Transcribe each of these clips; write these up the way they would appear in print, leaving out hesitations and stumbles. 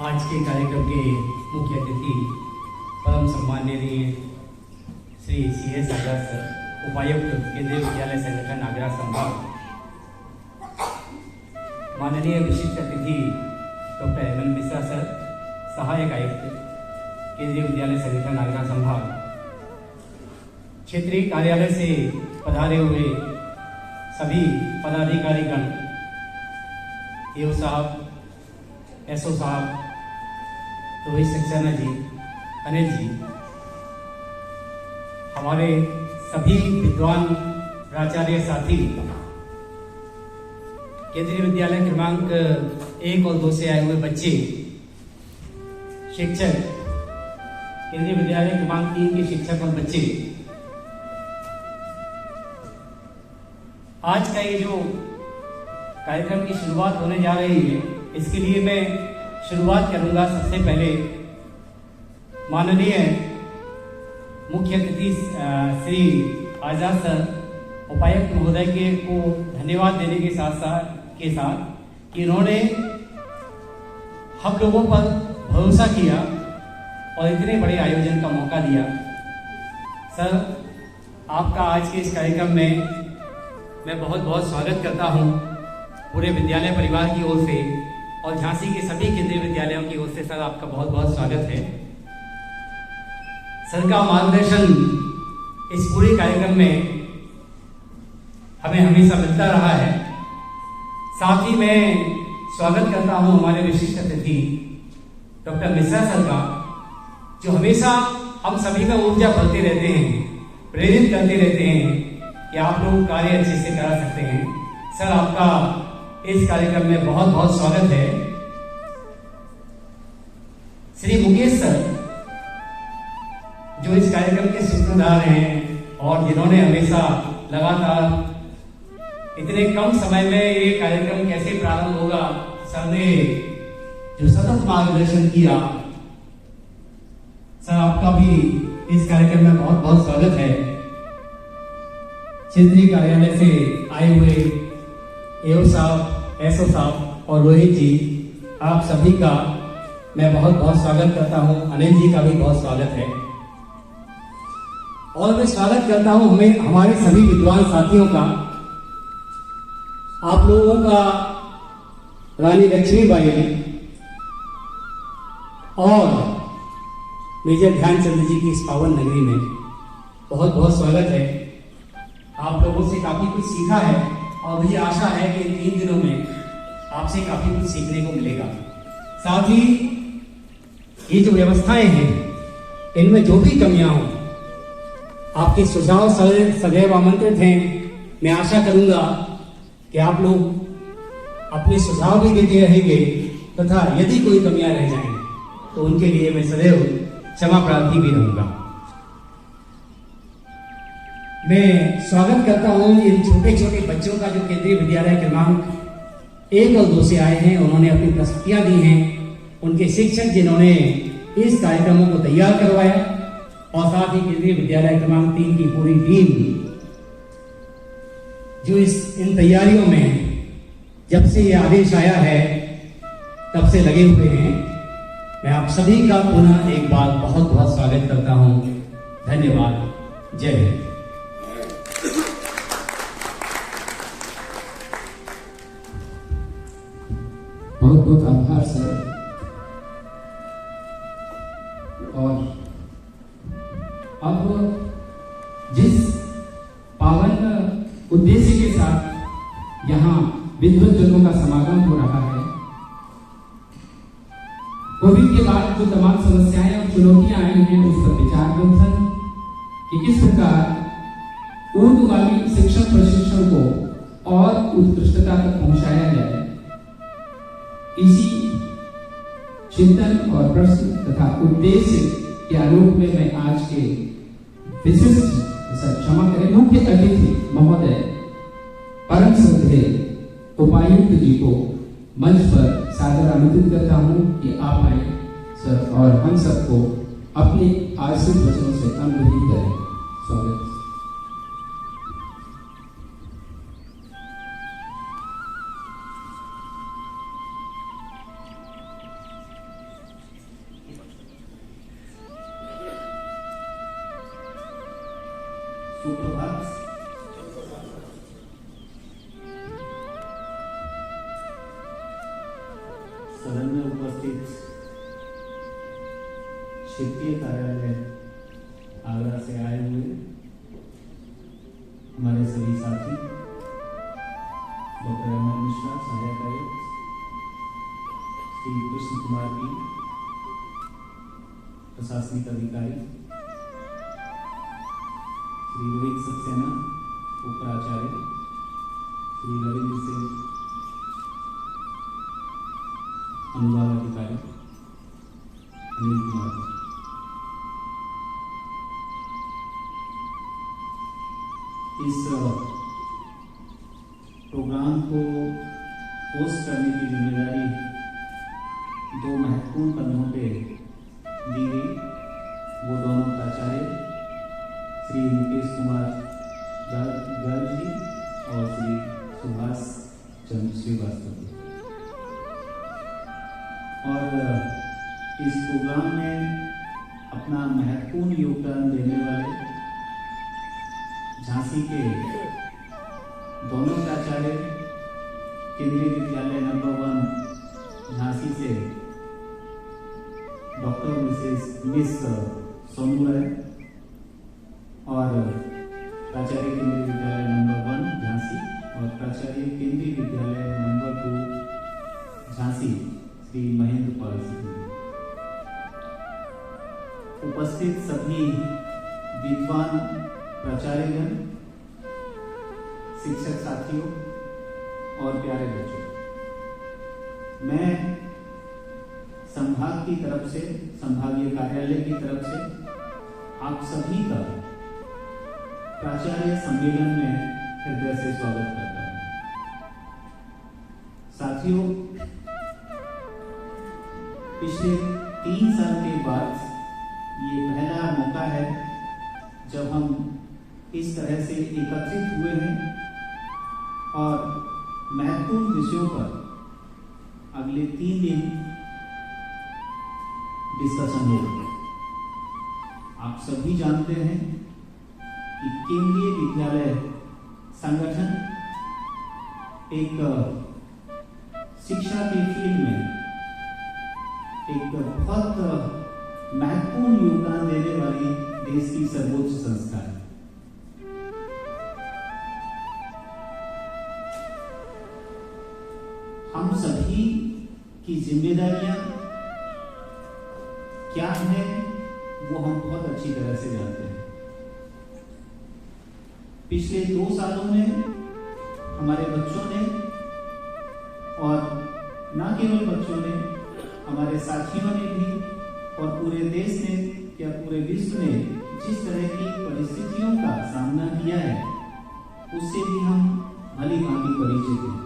आज के कार्यक्रम के मुख्य अतिथि परम सम्माननीय श्री CS आजाद सर, उपायुक्त केंद्रीय विद्यालय संगठन आगरा संभाग, माननीय विशिष्ट अतिथि डॉक्टर हेमंत मिश्रा सर, सहायक आयुक्त केंद्रीय विद्यालय संगठन आगरा संभाग, क्षेत्रीय कार्यालय से पधारे हुए सभी पदाधिकारीगण, EO साहब, SO साहब, रोहित सक्सेना जी, अनिल जी, हमारे सभी विद्वान प्राचार्य साथी, केंद्रीय विद्यालय क्रमांक 1 और 2 से आए हुए बच्चे, शिक्षक, केंद्रीय विद्यालय क्रमांक 3 के शिक्षक और बच्चे, आज का ये जो कार्यक्रम की शुरुआत होने जा रही है, इसके लिए मैं शुरुआत करूंगा सबसे पहले माननीय मुख्य अतिथि श्री आजाद सर, उपायुक्त महोदय के को धन्यवाद देने के साथ कि इन्होंने हम लोगों पर भरोसा किया और इतने बड़े आयोजन का मौका दिया। सर, आपका आज के इस कार्यक्रम में मैं बहुत बहुत स्वागत करता हूं पूरे विद्यालय परिवार की ओर से और झांसी के सभी केंद्रीय विद्यालयों की ओर से। सर, आपका बहुत बहुत स्वागत है। सर का मार्गदर्शन इस पूरे कार्यक्रम में हमें हमेशा मिलता रहा है। साथ ही मैं स्वागत करता हूं हमारे विशिष्ट अतिथि डॉक्टर मिश्रा सर का, जो हमेशा हम सभी में ऊर्जा भरते रहते हैं, प्रेरित करते रहते हैं कि आप लोग कार्य अच्छे से करा सकते हैं। सर, आपका इस कार्यक्रम में बहुत बहुत स्वागत है। श्री मुकेश सर, जो इस कार्यक्रम के सूत्रधार हैं और जिन्होंने हमेशा लगातार इतने कम समय में ये कार्यक्रम कैसे प्रारंभ होगा, सर ने जो सतत मार्गदर्शन किया, सर आपका भी इस कार्यक्रम में बहुत बहुत स्वागत है। क्षेत्रीय कार्यालय से आए हुए EO साहब, SO साहब और रोहित जी, आप सभी का मैं बहुत बहुत स्वागत करता हूं। अनिल जी का भी बहुत स्वागत है और मैं स्वागत करता हूं हमारे सभी विद्वान साथियों का। आप लोगों का रानी लक्ष्मीबाई और मेजर ध्यानचंद जी की इस पावन नगरी में बहुत बहुत स्वागत है। आप लोगों से काफी कुछ सीखा है और मुझे आशा है कि 3 दिनों में आपसे काफी कुछ सीखने को मिलेगा। साथ ही ये जो व्यवस्थाएं हैं, इनमें जो भी कमियां हों, आपके सुझाव सदैव आमंत्रित हैं। मैं आशा करूंगा कि आप लोग अपने सुझाव भी देते रहेंगे तथा यदि कोई कमियां रह जाएं तो उनके लिए मैं सदैव क्षमा प्रार्थी भी रहूंगा। मैं स्वागत करता हूं इन छोटे छोटे बच्चों का जो केंद्रीय विद्यालय क्रमांक 1 और 2 से आए हैं। उन्होंने अपनी प्रस्तुतियां दी हैं, उनके शिक्षक जिन्होंने इस कार्यक्रमों को तैयार करवाया और साथ ही केंद्रीय विद्यालय क्रमांक 3 की पूरी टीम जो इन तैयारियों में जब से ये आदेश आया है तब से लगे हुए हैं। मैं आप सभी का पुनः एक बार बहुत बहुत स्वागत करता हूं। धन्यवाद। जय हिंद। बहुत बहुत आभार सर। और अब जिस पावन उद्देश्य के साथ यहाँ विद्वज्जनों का समागम हो रहा है, कोविड के बाद जो तमाम समस्याएं और चुनौतियां आई हैं, उस पर विचार मंथन कि किस प्रकार ऊर्ध्वगामी शिक्षण प्रशिक्षण को और उत्कृष्टता तक पहुंचाया जाए, इसी चिंतन और प्रश्न तथा उद्देश्य के आलोक में मैं आज के विशिष्ट, क्षमा करें, मुख्य अतिथि महोदय परम श्रद्धेय उपायुक्त जी को मंच पर सादर आमंत्रित करता हूं कि आप आए सर और हम सबको अपने आशीर्वाद वचनों से अनुग्रहित करें। स्वागत। सदन में उपस्थित क्षेत्रीय कार्यालय आगरा से आए हुए हमारे सभी साथी, डॉक्टर अमर मिश्रा सहायक आयुक्त, श्री कृष्ण कुमार पी प्रशासनिक अधिकारी, श्री रोहित सक्सेना उपराचार्य, श्री रविंद्र सिंह अनुभाग अधिकारी, अनिल कुमार। इस प्रोग्राम को होस्ट करने की जिम्मेदारी दो महत्वपूर्ण पन्नों पे दी गई। वो दोनों प्राचार्य श्री मुकेश कुमार गर्ग जी और श्री सुभाष चंद्र श्रीवास्तव जी। और इस प्रोग्राम में अपना महत्वपूर्ण योगदान देने वाले झांसी के दोनों प्राचार्य, केंद्रीय विद्यालय नंबर 1 झांसी से डॉक्टर मिस सोनू राय और प्राचार्य केंद्रीय विद्यालय नंबर 1 झांसी और प्राचार्य केंद्रीय विद्यालय नंबर 2 झांसी श्री महेंद्र पाल सिंह। उपस्थित सभी विद्वान प्राचार्यगण, शिक्षक साथियों और प्यारे बच्चों, मैं संभाग की तरफ से, संभागीय कार्यालय की तरफ से आप सभी का प्राचार्य सम्मेलन में हृदय से स्वागत करता हूं। साथियों, पिछले 3 साल के बाद ये पहला मौका है जब हम इस तरह से एकत्रित हुए हैं और महत्वपूर्ण विषयों पर अगले 3 दिन डिस्कशन होगा। आप सभी जानते हैं कि केंद्रीय विद्यालय संगठन एक शिक्षा के फील्ड में एक बहुत महत्वपूर्ण योगदान देने वाली देश की सर्वोच्च संस्था है। हम सभी की जिम्मेदारियां क्या है वो हम बहुत अच्छी तरह से जानते हैं। पिछले 2 सालों में हमारे बच्चों ने, और न केवल बच्चों ने, हमारे साथियों ने भी और पूरे देश ने या पूरे विश्व ने जिस तरह की परिस्थितियों का सामना किया है उससे भी हम भली भांति परिचित हैं।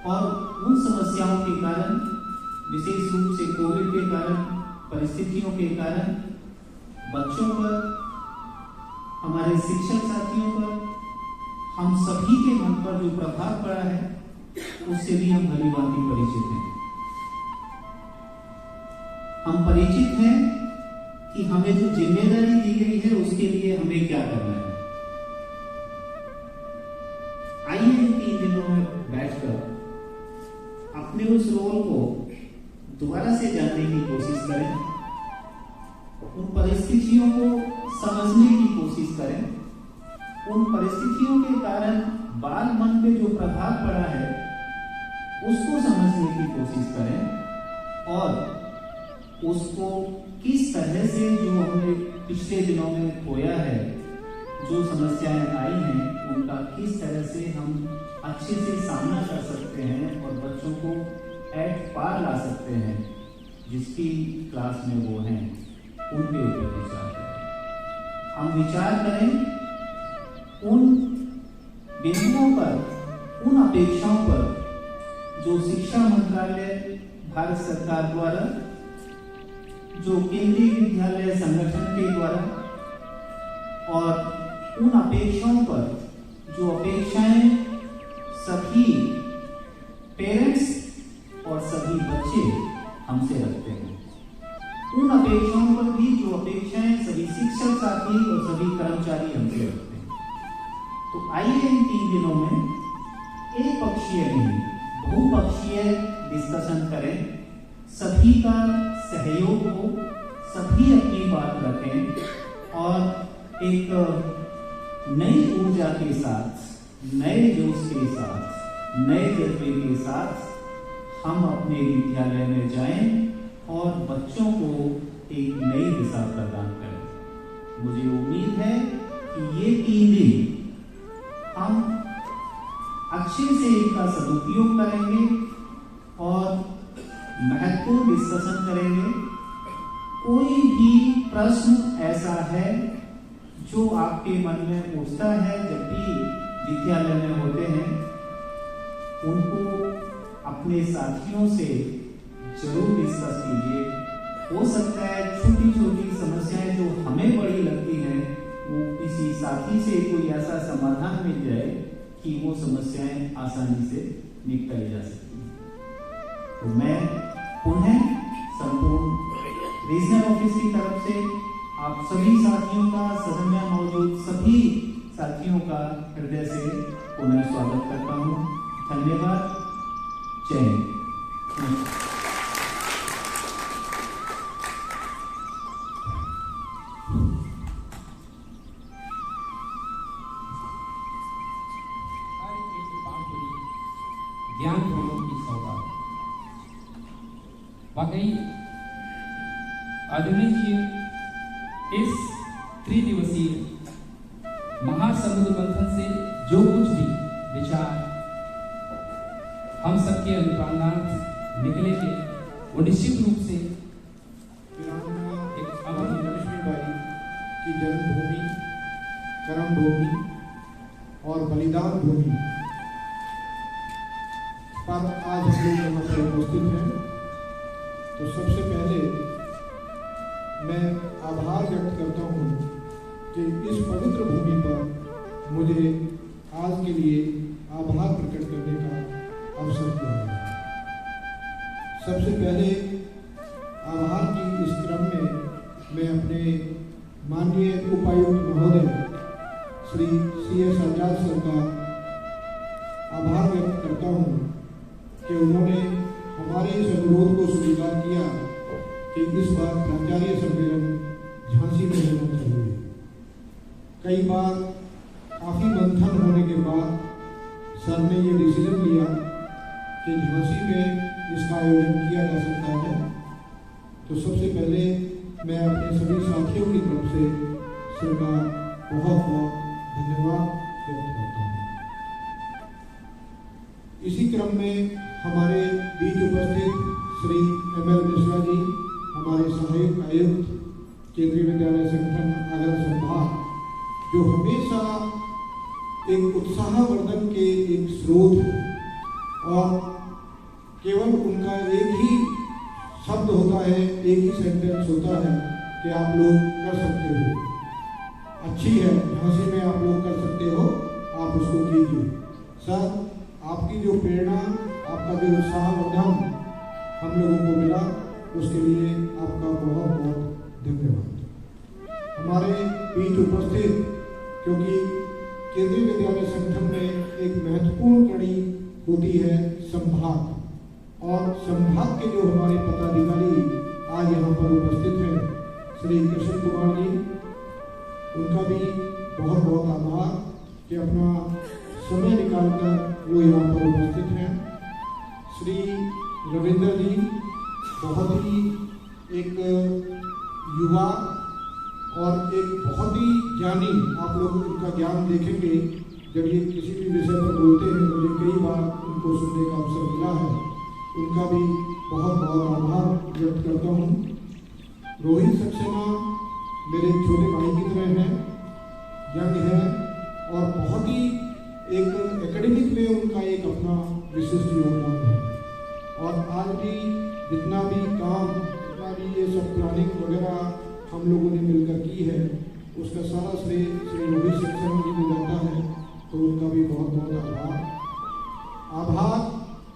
और उन समस्याओं के कारण, विशेष रूप से कोविड के कारण, परिस्थितियों के कारण बच्चों पर, हमारे शिक्षक साथियों पर, हम सभी के मन पर जो प्रभाव पड़ा है उससे भी हम भली भांति परिचित हैं। हम परिचित हैं कि हमें जो जिम्मेदारी दी गई है उसके लिए हमें क्या करना है। आइए इन 3 दिनों में बैठकर अपने उस रोल को दोबारा से जानने की कोशिश करें, उन परिस्थितियों को समझने की कोशिश करें, उन परिस्थितियों के कारण बाल मन पे जो प्रभाव पड़ा है उसको समझने की कोशिश करें और उसको किस तरह से जो हमने पिछले दिनों में खोया है, जो समस्याएं आई हैं, उनका किस तरह से हम अच्छे से सामना कर सकते हैं और बच्चों को एट पार ला सकते हैं जिसकी क्लास में वो हैं, उनके ऊपर विचार करें। हम विचार करें उन बिंदुओं पर, उन अपेक्षाओं पर जो शिक्षा मंत्रालय भारत सरकार द्वारा, जो केंद्रीय विद्यालय संगठन के द्वारा, और उन अपेक्षाओं पर जो अपेक्षाएं सभी पेरेंट्स और सभी बच्चे हमसे रखते हैं, उन अपेक्षाओं पर भी जो अपेक्षाएं सभी शिक्षक साथी और सभी कर्मचारी हमसे रखते हैं। तो आइए इन 3 दिनों में एक पक्षीय नहीं, बहुपक्षीय डिस्कशन करें, सभी का सहयोग हो, सभी अपनी बात रखें और एक नई ऊर्जा के साथ, नए जोश के साथ, नए जज्बे के साथ हम अपने विद्यालय में जाएं और बच्चों को एक नई दिशा प्रदान करें। मुझे उम्मीद है कि ये 3 दिन हम अच्छे से इनका सदुपयोग करेंगे और महत्वपूर्ण डिस्कशन करेंगे। कोई भी प्रश्न ऐसा है जो आपके मन में उठता है जब भी विद्यालय में होते हैं, उनको अपने साथियों से जरूर डिस्कस कीजिए। हो सकता है छोटी छोटी समस्याएं जो हमें बड़ी लगती हैं, वो किसी साथी से कोई ऐसा समाधान मिल जाए कि वो समस्याएं आसानी से निपटाई जा सकती हैं। तो मैं पुनः संपूर्ण रीजनल ऑफिस की तरफ से आप सभी साथियों का, सदन में मौजूद सभी साथियों का हृदय से पुनः स्वागत करता हूँ। धन्यवाद। जय हिंद। ज्ञान दोनों की सौगात। वाकई आदरणीय जी इस त्रिदिवसीय महासमुद्र मंथन से जो कुछ भी विचार हम सबके अनुप्राणार्थ निकले थे, वो निश्चित रूप से एक अमर लक्ष्मीबाई की जन्मभूमि, कर्म भूमि और बलिदान भूमि पर आज हम लोग यहाँ पर उपस्थित हैं। तो सबसे पहले मैं आभार व्यक्त करता हूँ कि इस पवित्र भूमि पर मुझे आज के लिए आभार प्रकट करने का अवसर दिया गया। सबसे पहले आभार की इस क्रम में मैं अपने माननीय उपायुक्त महोदय श्री CS आजाद सर का आभार व्यक्त करता हूँ कि उन्होंने हमारे इस अनुरोध को स्वीकार किया कि इस बार प्राचार्य सम्मेलन झांसी में होना चाहिए। कई बार काफ़ी मंथन होने के बाद सर ने ये डिसीजन लिया कि झांसी में इसका आयोजन किया जा सकता है। तो सबसे पहले मैं अपने सभी साथियों की तरफ से सर का बहुत बहुत धन्यवाद व्यक्त करता हूँ। इसी क्रम में हमारे बीच उपस्थित श्री ML मिश्रा जी, हमारे सहायक आयुक्त केंद्रीय विद्यालय संगठन आगरा संभाग, जो हमेशा एक उत्साहवर्धन के एक स्रोत है और केवल उनका एक ही शब्द होता है, एक ही सेंटेंस होता है कि आप लोग कर सकते हो। अच्छी है, झांसी में आप लोग कर सकते हो, आप उसको कीजिए। सर, आपकी जो प्रेरणा, आपका जो उत्साहवर्धन हम लोगों को मिला, उसके लिए आपका बहुत बहुत धन्यवाद। हमारे बीच उपस्थित, क्योंकि केंद्रीय विद्यालय संगठन में एक महत्वपूर्ण कड़ी होती है संभाग, और संभाग के जो हमारे पदाधिकारी आज यहाँ पर उपस्थित हैं, श्री कृष्ण कुमार जी, उनका भी बहुत बहुत आभार कि अपना समय निकालकर वो यहाँ पर उपस्थित हैं। श्री रविंद्र जी, बहुत ही एक युवा और एक बहुत ही ज्ञानी, आप लोग उनका ज्ञान देखेंगे जब ये किसी भी विषय पर बोलते हैं। मुझे कई बार उनको सुनने का अवसर मिला है, उनका भी बहुत बहुत आभार व्यक्त करता हूँ। रोहित सक्सेना मेरे छोटे भाई की तरह हैं, यंग हैं और बहुत ही एक एकेडमिक में उनका एक अपना विशिष्ट योगदान है। और आज भी जितना भी काम, जितना भी ये सब प्लानिंग वगैरह हम लोगों ने मिलकर की है, उसका सारा श्रेय श्री रोहित सक्सेना जी को जाता है। तो उनका भी बहुत बहुत आभार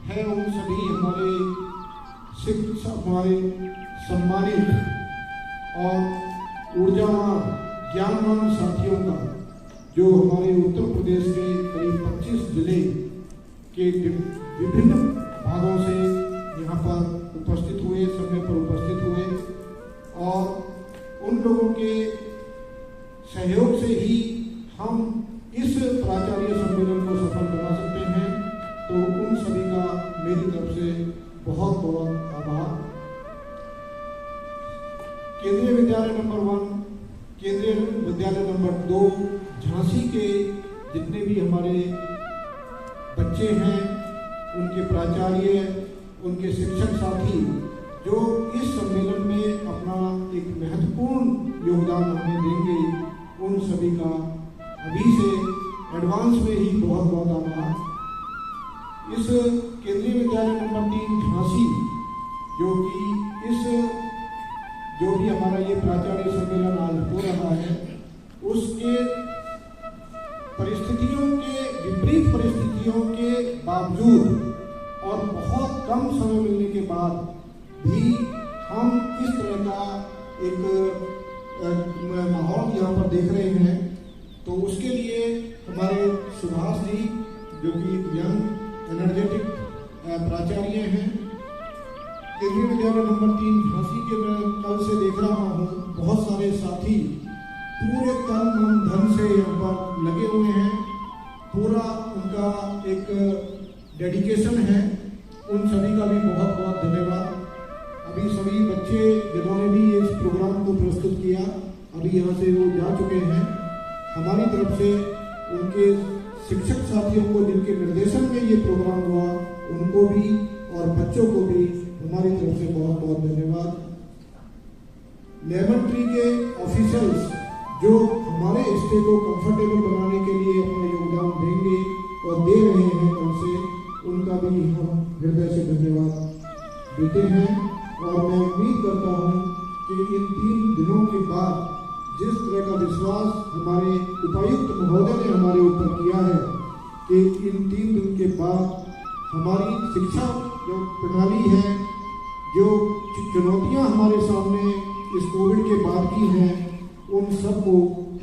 है उन सभी हमारे शिक्षक, हमारे सम्मानित और ऊर्जावान ज्ञानवान साथियों का, जो हमारे उत्तर प्रदेश के करीब 25 जिले के विभिन्न भागों से यहाँ पर उपस्थित हुए, समय पर उपस्थित हुए और उन लोगों के सहयोग से ही हम इस प्राचार्य सम्मेलन को सफल बना सकते हैं। तो उन सभी का मेरी तरफ से बहुत बहुत आभार। केंद्रीय विद्यालय नंबर 1, केंद्रीय विद्यालय नंबर 2 झांसी के जितने भी हमारे बच्चे हैं, उनके प्राचार्य, उनके शिक्षक साथी जो इस सम्मेलन में अपना एक महत्वपूर्ण योगदान हमें देंगे, उन सभी का अभी से एडवांस में ही बहुत बहुत आभार। इस केंद्रीय विद्यालय नंबर 3 झांसी जो भी हमारा ये प्राचार्य सम्मेलन आज हो रहा है, उसके विपरीत परिस्थितियों के बावजूद और बहुत कम समय मिलने के बाद भी हम इस तरह का एक माहौल यहाँ पर देख रहे हैं। तो उसके लिए हमारे सुभाष जी जो कि यंग एनर्जेटिक प्राचार्य हैं, केंद्रीय विद्यालय नंबर 3 झांसी के मैं कल से देख रहा हूँ, बहुत सारे साथी पूरे तन मन धन से यहाँ पर लगे हुए हैं, पूरा उनका एक डेडिकेशन है। उन सभी का भी बहुत बहुत धन्यवाद। अभी सभी बच्चे जिन्होंने भी इस प्रोग्राम को प्रस्तुत किया, अभी यहाँ से वो जा चुके हैं। हमारी तरफ से उनके शिक्षक साथियों को जिनके निर्देशन में ये प्रोग्राम हुआ, उनको भी और बच्चों को भी हमारी तरफ से बहुत बहुत धन्यवाद। लेमन ट्री के ऑफिसर्स जो हमारे स्टे को कंफर्टेबल बनाने के लिए अपना योगदान देंगे और दे रहे हैं कल से, उनका भी हम हृदय से धन्यवाद देते हैं। और मैं उम्मीद करता हूं कि इन 3 दिनों के बाद जिस तरह का विश्वास हमारे उपायुक्त महोदय ने हमारे ऊपर किया है कि इन 3 दिन के बाद हमारी शिक्षा जो प्रणाली है, जो चुनौतियां हमारे सामने इस कोविड के बाद की हैं, उन सबको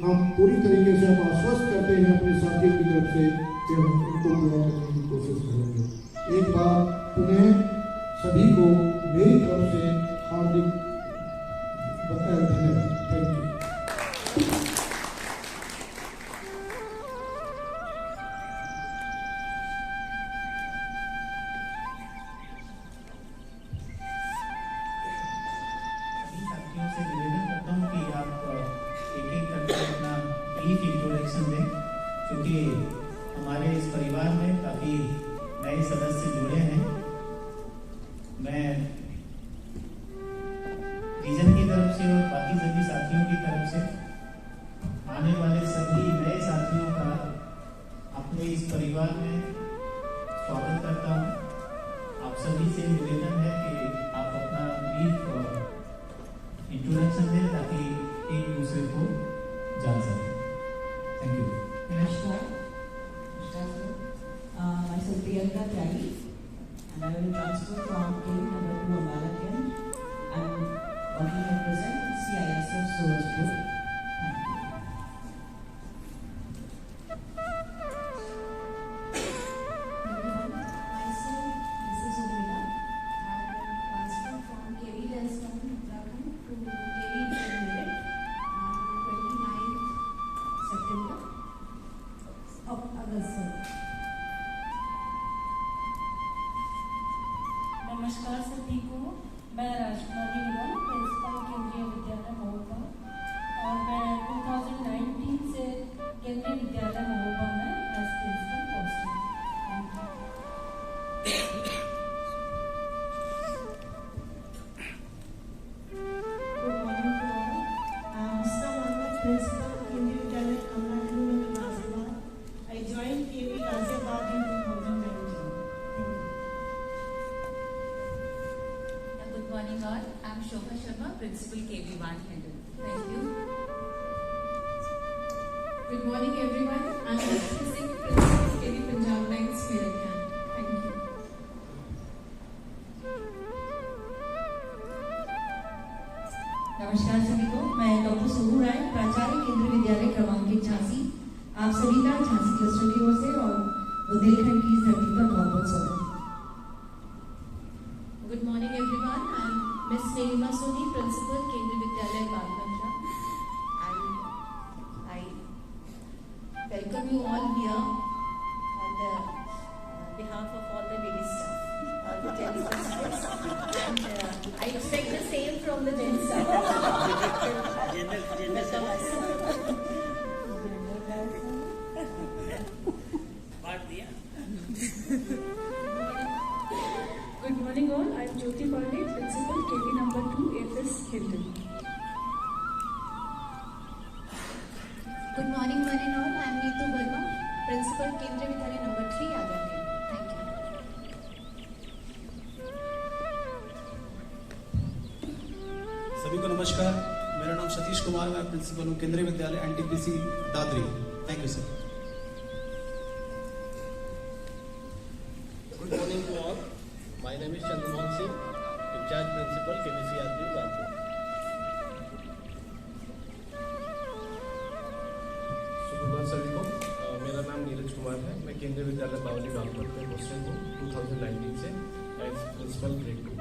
हम पूरी तरीके से हम आश्वस्त करते हैं अपने साथियों की तरफ से कि हम उनको पूरा करने की कोशिश करेंगे। एक बार पुनः सभी को मेरी तरफ से हार्दिक धन्यवाद। Thank you. क्योंकि हमारे इस परिवार में काफी नए सदस्य जुड़े हैं। मैं रीजन की तरफ से और बाकी सभी साथियों की तरफ से आने वाले सभी नए साथियों का अपने इस परिवार में स्वागत करता हूँ। आप सभी से निवेदन है कि आप अपना ब्रीफ इंट्रोडक्शन दें ताकि एक दूसरे को जान सकें। Thank you. Namaskar. Namaskar, sir. Myself Priyanka Tyagi, and I will transfer from KV number 2 Ambala Kent. I am working at present CISO Source Group. नमस्कार सभी को। मैं राजकुमारी निगम, प्रिंसिपल केंद्रीय विद्यालय महोबा, और मैं 2019 से केंद्रीय विद्यालय महोबा में एज प्रिंसिपल पोस्ट हूँ। Good morning to all. I am Mr. Mohammed, principal केंद्रीय विद्यालय कमला Nagar Ghaziabad. I joined KV Ghaziabad in 2019. Thank you. Good morning all. I am Shobha Sharma, Principal KV1 Hendon. Thank you. Good morning everyone. I am Lakshmi Singh, Principal KV Punjab Bank, Meerut. Thank you. नमस्कार सभी को। मैं doctor Sonu Rai, प्राचार्य केंद्रीय विद्यालय क्रमांक 1 झांसी, आप सभी का झांसी क्लस्टर की ओर से और बुंदेलखंड की इस धरती पर बहुत बहुत स्वागत है। youngsters. And I expect the same from the gents. Good morning all. I am Jyoti Pandey, Principal, KV number 2, AFS Hilton. Good morning one and all. I am Neetu Verma, Principal, Kendriya Vidyalaya number 3, Agra Lane. Thank you. सभी को नमस्कार। मेरा नाम सतीश कुमार, मैं principal हूँ केंद्रीय विद्यालय NTPC Dadri. Thank you sir. Good morning to all. My name is Chandramohan Singh, in charge principal, KVC Adri, Kanpur. सुप्रभात सभी को। मेरा नाम नीरज कुमार है। मैं केंद्रीय विद्यालय बावली बागपत में हॉस्टल हूँ 2019 से एज प्रिंसिपल ग्रेड 2।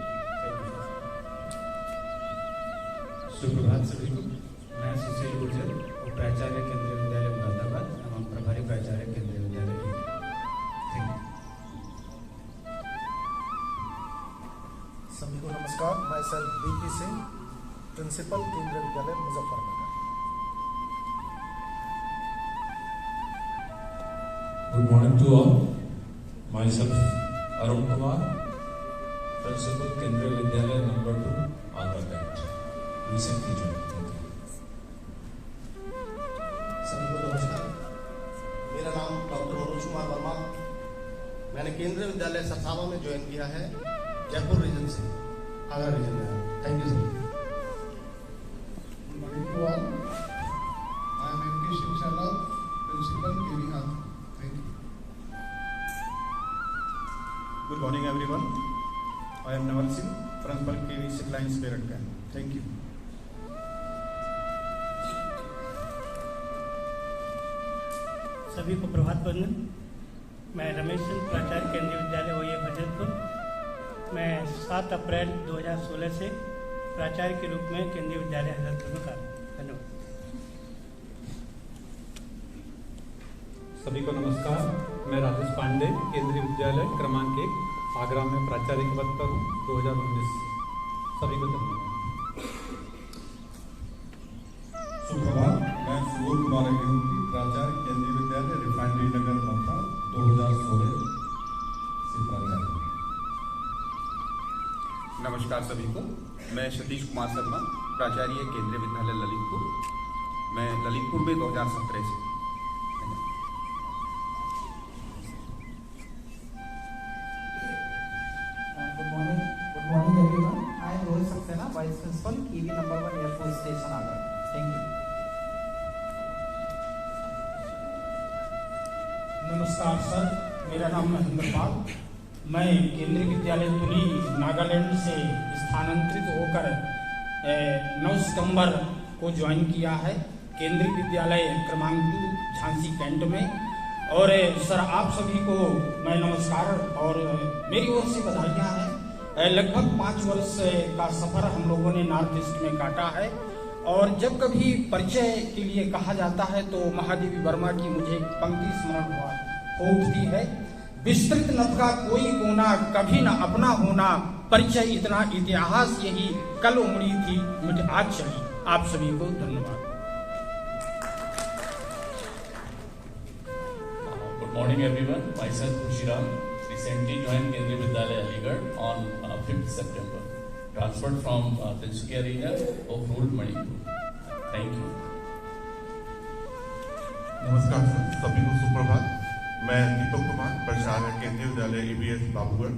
सुप्रभात सभी को। मैं सुशील गुर्जर, प्राचार्य केंद्रीय विद्यालय मुरादाबाद एवं प्रभारी प्राचार्य केंद्रीय विद्यालय। Thank you. सभी को नमस्कार। मैं सर बीपी सिंह, प्रिंसिपल केंद्रीय विद्यालय Muzaffarnagar. Good morning to all. Myself Arun Kumar, Principal Kendriya Vidyalaya number 2, Agra Lane. Recently joined. Thank you. सभी को नमस्कार। मेरा नाम डॉक्टर मनोज कुमार वर्मा। मैंने केंद्रीय विद्यालय सरसावा में ज्वाइन किया है, जयपुर रीजन से, आगरा रीजन में। Thank you sir. Good morning to all. I am M.K. Shivshala, Principal, KV Hall. Thank you. Good morning everyone. I am Naval Singh, Principal KV Siblings Parent Camp. Thank you. सभी को प्रभात वंदन। मैं रमेश सिंह, प्राचार्य केंद्रीय विद्यालय ओए भजनपुर। मैं 7 अप्रैल 2016 से प्राचार्य के रूप में केंद्रीय विद्यालय हजरतपुर में कार्यरत हूं। धन्यवाद। सभी को नमस्कार। मैं राजेश पांडे, केंद्रीय विद्यालय क्रमांक 1, आगरा में प्राचार्य के पद पर हूँ 2019 से। सभी को धन्यवाद। सुप्रभात। मैं सुबोध कुमार अग्निहोत्री, प्राचार्य केंद्रीय विद्यालय रिफाइनरी नगर ममता 2016 से प्राचार्य। नमस्कार सभी को। मैं सतीश कुमार शर्मा, प्राचार्य केंद्रीय विद्यालय ललितपुर। मैं ललितपुर में 2017 से। Good morning everyone. I am Rohit Saxena, Vice Principal, KV number 1, Air Force Station, Agra. Thank you. नमस्कार सर, मेरा नाम महेंद्र पाल। मैं केंद्रीय विद्यालय तुली नागालैंड से स्थानांतरित होकर 9 सितंबर को ज्वाइन किया है केंद्रीय विद्यालय क्रमांक 2 झांसी कैंट में। और सर आप सभी को मैं नमस्कार और मेरी ओर से बधाइयाँ हैं। लगभग 5 वर्ष का सफर हम लोगों ने नॉर्थ ईस्ट में काटा है और जब कभी परिचय के लिए कहा जाता है तो महादेवी वर्मा की मुझे पंक्ति स्मरण हो उठती है। विस्तृत नभ का कोई कोना, कभी न अपना होना, परिचय इतना इतिहास यही कल उमड़ी थी, मुझे आज चली। आप सभी को धन्यवाद। Good morning everyone. Myself Khushiram, recently joined Kendriya Vidyalaya Aligarh on 5th September. Transferred from Tinsukia region of ruled Manipur. Thank you. नमस्कार सभी को सुप्रभात। मैं दीपक कुमार, प्राचार्य केंद्रीय विद्यालय EBS बाबूगढ़।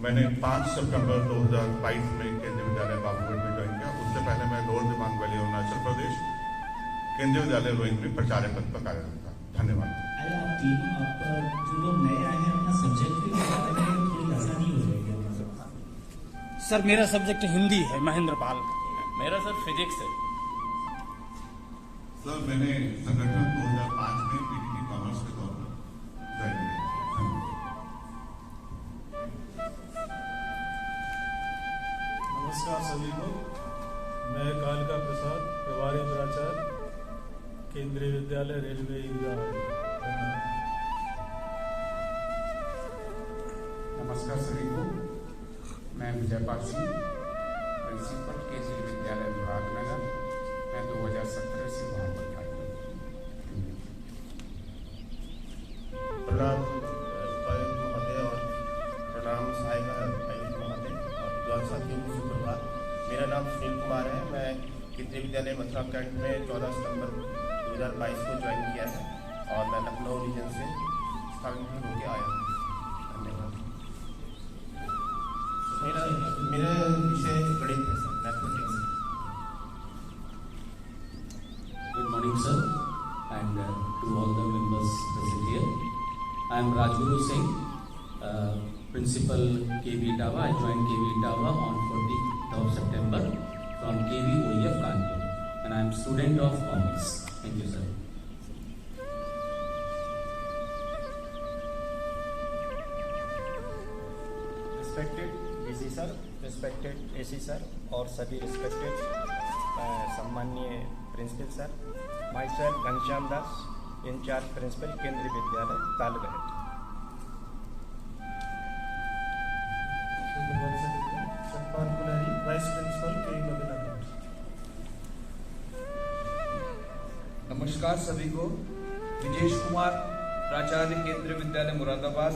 मैंने 5 सितंबर 2022 में केंद्रीय विद्यालय बाबूगढ़ में ज्वाइन किया। उससे पहले मैं लोअर दिबांग वैली अरुणाचल प्रदेश केंद्रीय विद्यालय रोइंग में प्राचार्य पद पर कार्यरत था। धन्यवाद। अरे आप तीनों जो लोग नए आए हैं अपना सब्जेक्ट भी बताते हैं तो थोड़ी आसानी हो जाएगी। सर मेरा सब्जेक्ट हिंदी है, महेंद्र पाल। मेरा सर फिजिक्स है। सर मैंने संगठन 2005 में पीटीटी कॉमर्स के तौर पर ज्वाइन किया। नमस्कार सभी को। मैं कालिका प्रसाद, प्रभारी प्राचार्य केंद्रीय विद्यालय रेलवे ईदगाह। नमस्कार सभी को। मैं विजयपाल सिंह, प्रिंसिपल केंद्रीय विद्यालय मुरादनगर। मैं 2017 से वहाँ पर था। प्रणाम उपायुक्त महोदय और प्रणाम सहायक आयुक्त महोदय और विद्वान साथियों को सुप्रभात। मेरा नाम सुनील कुमार है। मैं केंद्रीय विद्यालय मथुरा कैंट में 14 सितंबर 2022 को ज्वाइन किया है और मैं लखनऊ रीजन से स्थानांतरित होकर आया हूँ। धन्यवाद। मेरा विषय गणित है sir, mathematics. Good morning, sir, and to all the members present here. I am Rajguru Singh, Principal KV Itawa. I joined KV Itawa on 14th of September from KV OEF Kanpur, and I am student of Commerce. Thank you, sir. Respected DC sir, respected AC sir, और सभी respected सम्माननीय principal sir, myself Ghanshyam Das, in charge principal केंद्रीय विद्यालय तालगढ़। सतपाल पुजारी, vice principal केवी नगर। नमस्कार सभी को। विजेश कुमार, प्राचार्य केंद्रीय विद्यालय मुरादाबाद,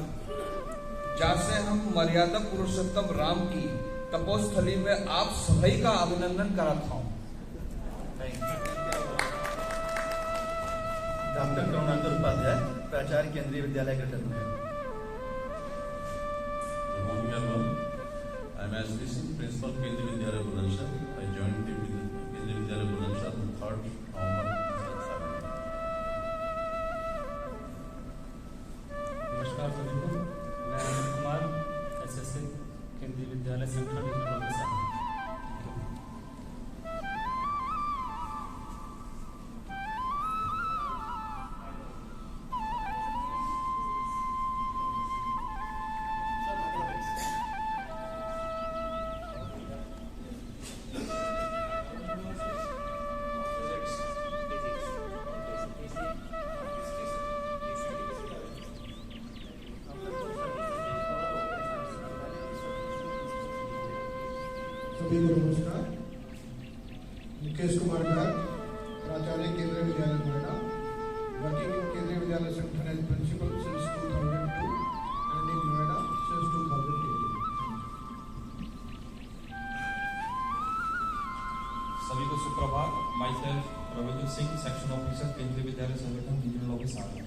जहाँ से हम मर्यादा पुरुषोत्तम राम की तपोस्थली में आप सभी का अभिनंदन कराता हूँ। डॉक्टर करुणाकर उपाध्याय, प्राचार्य केंद्रीय विद्यालय गठन में। Good morning, everyone. I am Ashwin Singh, Principal केंद्रीय विद्यालय बुलंदशहर. I joined केंद्रीय विद्यालय बुलंदशहर on 3rd November 2007. नमस्कार सभी को। मैं अनिल कुमार, SSC केंद्रीय विद्यालय संगठन बुलंदशहर। सभी को नमस्कार। मुकेश कुमार गर्ग, प्राचार्य केंद्रीय विद्यालय Noida, working in Kendriya Vidyalaya Sangathan as principal since 2002 and in Noida since 2018। सभी को सुप्रभात। Myself Ravindra Singh, section officer Kendriya Vidyalaya संगठन रीजनल ऑफिस आगरा।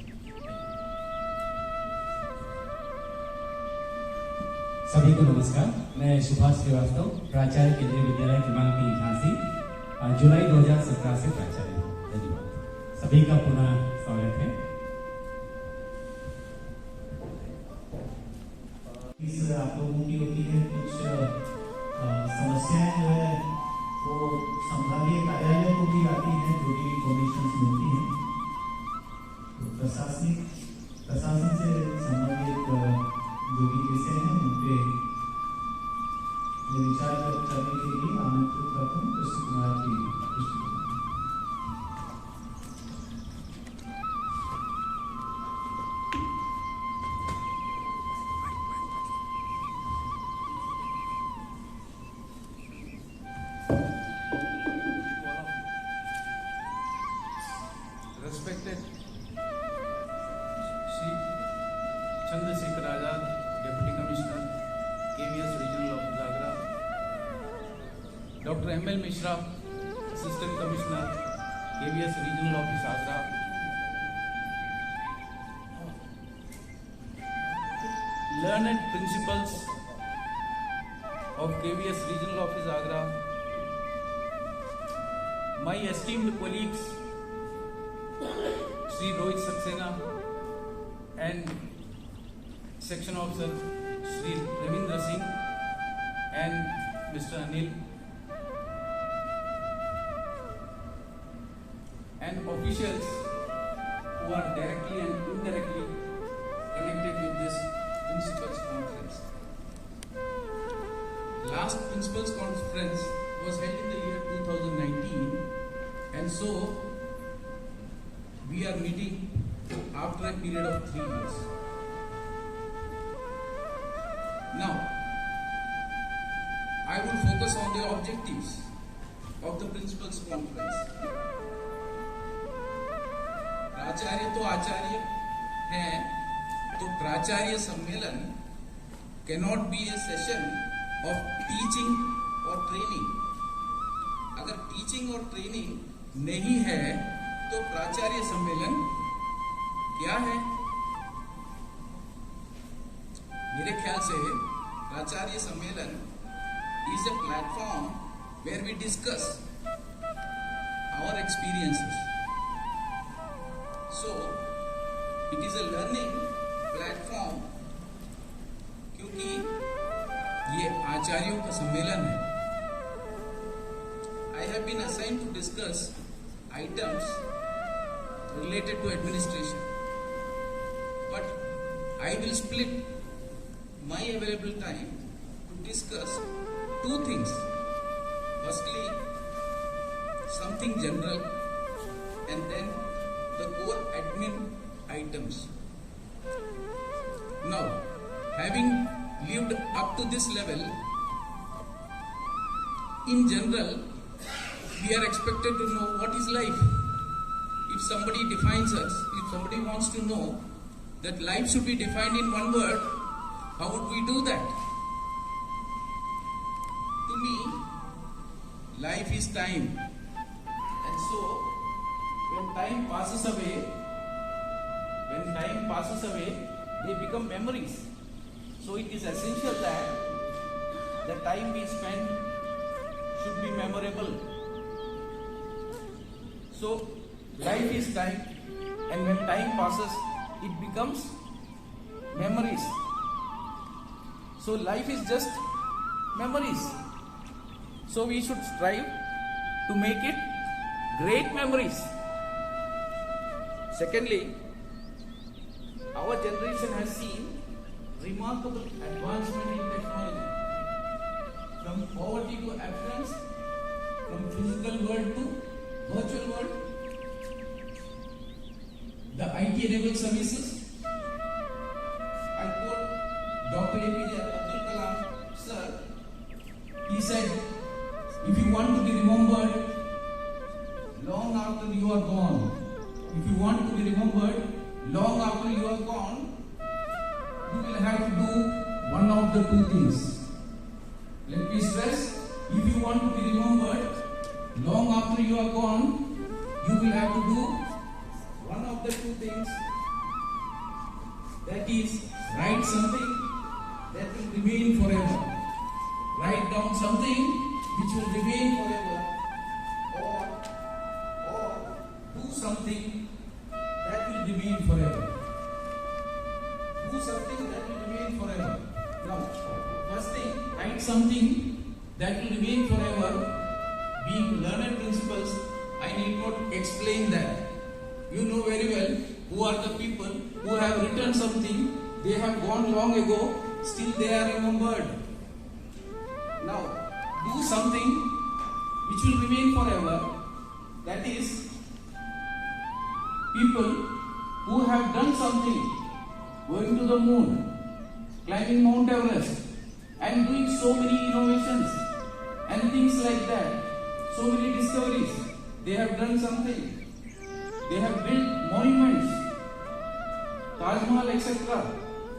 सभी को नमस्कार। मैं सुभाष श्रीवास्तव, प्राचार्य केंद्रीय विद्यालय क्रमांक 3 झांसी, जुलाई 2017 से प्राचार्य हूँ। धन्यवाद। सभी का पुनः स्वागत है। इस आप लोगों की होती है कुछ समस्याएं जो है वो संभागीय कार्यालय को भी आती हैं, जो भी इन्फॉर्मेशन मिलती हैं, तो प्रशासन से संबंधित जो भी विषय हैं उन पे विचार करने के लिए आमंत्रित करता हूँ कृष्ण कुमार की पुस्तक। Respected Shri Chandrasekhar Azad, Deputy Commissioner, KVS Regional Office Agra, Dr. M.L. Mishra, Assistant Commissioner, KVS Regional Office Agra, learned principals of KVS Regional Office Agra, my esteemed colleagues, Sri Rohit Saxena and Section Officer Sri Ravindra Singh and Mr. Anil, and officials who are directly and indirectly connected with this Principals Conference. Last Principals Conference was held in the year 2019, and so we are meeting after a period of 3 years. Now, I will focus on the objectives of the principals conference. प्राचार्य तो आचार्य हैं, तो प्राचार्य सम्मेलन cannot be a session of teaching or training. अगर teaching और training नहीं है तो प्राचार्य सम्मेलन क्या है? मेरे ख्याल से प्राचार्य सम्मेलन is a platform where we discuss our experiences. So it is a learning platform क्योंकि ये आचार्यों का सम्मेलन है. I have been assigned to discuss items related to administration, but I will split my available time to discuss two things. Firstly, something general, and then the core admin items. Now, having lived up to this level, in general, we are expected to know what is life. If somebody defines us, if somebody wants to know that life should be defined in one word, how would we do that? To me, life is time. And so, when time passes away, they become memories. So it is essential that the time we spend should be memorable. So life is time, and when time passes, it becomes memories. So life is just memories. So we should strive to make it great memories. Secondly, our generation has seen remarkable advancement in technology. From poverty to affluence, from physical world to virtual world, the IT-enabled services. I quote Dr. APJ Abdul Kalam, sir. He said, if you want to be remembered long after you are gone, if you want to be remembered long after you are gone, you will have to do one of the two things. Let me stress, if you want to be remembered long after you are gone, you will have to do one of the two things. That is, write something that will remain forever. Write down something which will remain forever. Or do something that will remain forever. Do something that will remain forever. Now, first thing, write something that will remain forever. Being learned principles, I need not explain that. You know very well who are the people who have written something, they have gone long ago, still they are remembered. Now, do something which will remain forever. That is, people who have done something, going to the moon, climbing Mount Everest, and doing so many innovations and things like that, so many discoveries. They have done something. They have built monuments, Taj Mahal, etc.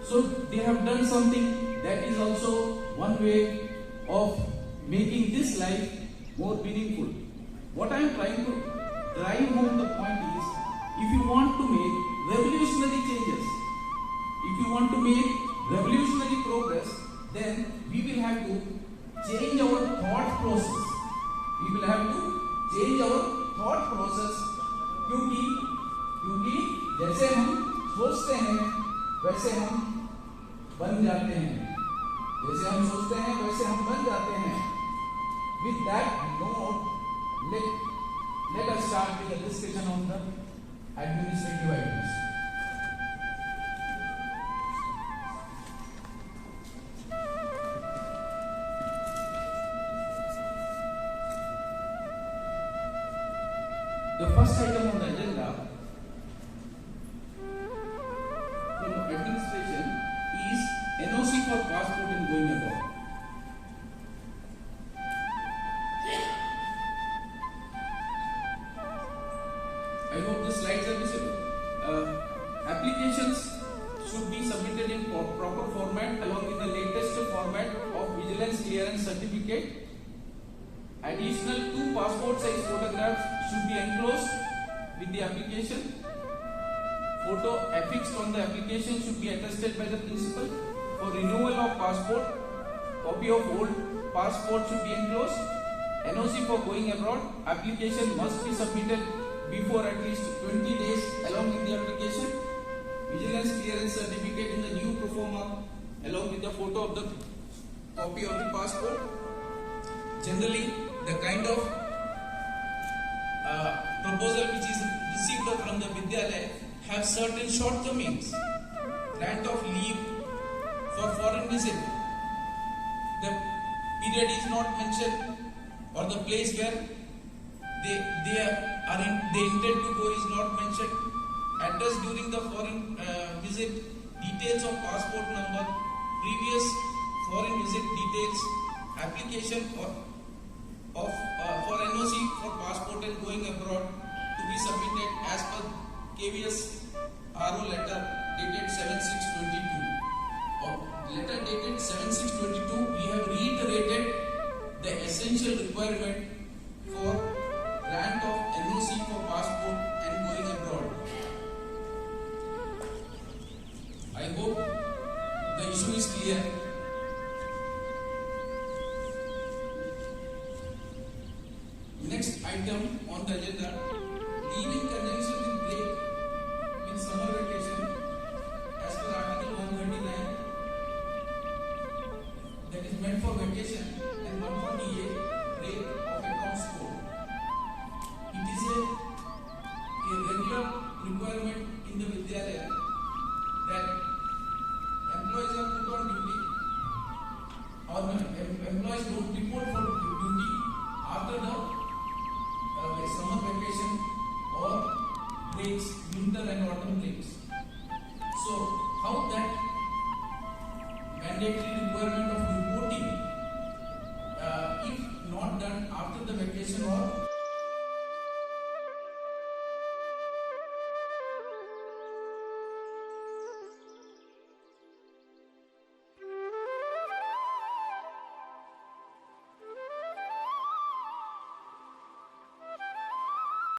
So they have done something. That is also one way of making this life more meaningful. What I am trying to drive home the point is, if you want to make revolutionary changes, if you want to make revolutionary progress, then we will have to change our thought process. We will have to change our thought process. क्योंकि जैसे हम सोचते हैं वैसे हम बन जाते हैं. जैसे हम सोचते हैं वैसे हम बन जाते हैं. With that note, let us start with a discussion on the administrative items. The first item on the agenda from administration is NOC for passport and going abroad. format of vigilance clearance certificate. Additional 2 passport size photographs should be enclosed with the application. Photo affixed on the application should be attested by the principal. For renewal of passport, copy of old passport should be enclosed. NOC for going abroad, application must be submitted before at least 20 days along with the application. Vigilance clearance certificate in the new pro forma along with the photo of the copy of the passport. Generally, the kind of proposal which is received from the Vidyalaya have certain shortcomings. Grant of leave for foreign visit. The period is not mentioned, or the place where they intend to go is not mentioned. Address during the foreign visit, details of passport number, previous foreign visit details, application for NOC for passport and going abroad to be submitted as per KVS RO letter dated 7/6/22. Letter dated 7/6/22, we have reiterated the essential requirement for grant of NOC for passport and going abroad. I hope the issue is clear. Next item on the agenda, leave in conjunction with break in summer vacation as per Article 139, that is meant for vacation, and 148 break of accounts code. It is a regular requirement in the Vidyalaya that employees are put on duty or employees don't report for duty after the summer vacation or breaks, winter and autumn breaks. So how that mandatory